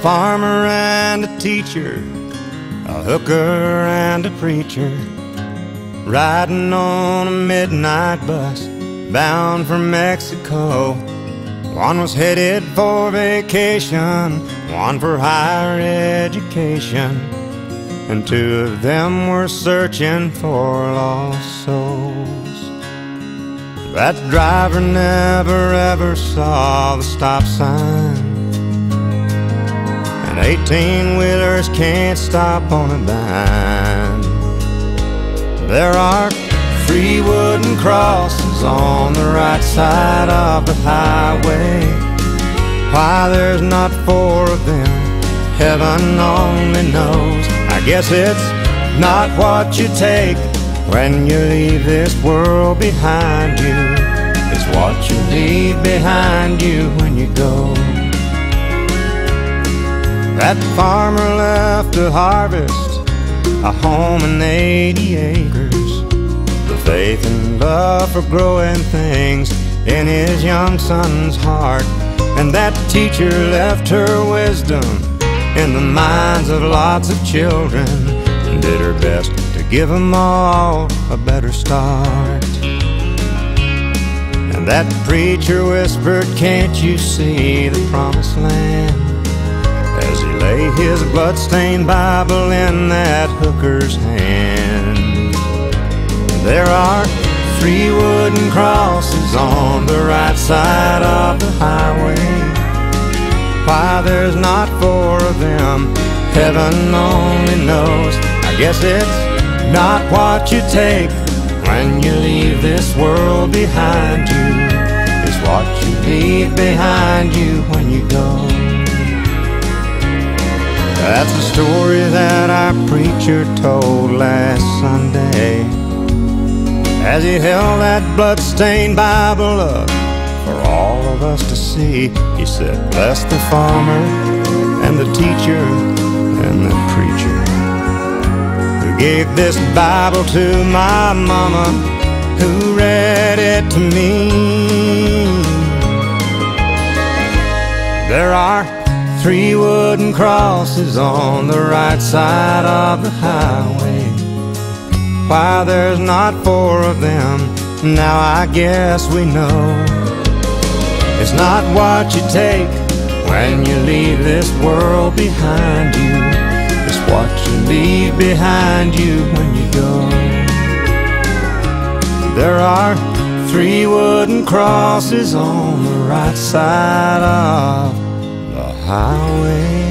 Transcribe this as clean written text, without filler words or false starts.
farmer and a teacher, a hooker and a preacher, riding on a midnight bus bound for Mexico. One was headed for vacation, one for higher education, and two of them were searching for lost souls. That driver never ever saw the stop sign, and 18-wheelers can't stop on a dime. There are 3 wooden crosses on the right side of the highway. Why there's not 4 of them, heaven only knows. I guess it's not what you take when you leave this world behind you, it's what you leave behind you when you go. That farmer left to harvest a home and 80 acres, the faith and love for growing things in his young son's heart. And that teacher left her wisdom in the minds of lots of children, and did her best to give them all a better start. And that preacher whispered, "Can't you see the promised land?" as he lay his blood-stained Bible in that hooker's hand. There are 3 wooden crosses on the right side of the highway. Why there's not 4 of them, heaven only knows. I guess it's not what you take when you leave this world behind you, it's what you leave behind you when you go. That's a story that our preacher told last Sunday as he held that blood-stained Bible up for all of us to see. He said, "Bless the farmer and the teacher and the preacher who gave this Bible to my mama, who read it to me." There are 3 wooden crosses on the right side of the highway. Why there's not 4 of them, now I guess we know. It's not what you take when you leave this world behind you, it's what you leave behind you when you go. There are 3 wooden crosses on the right side of the highway.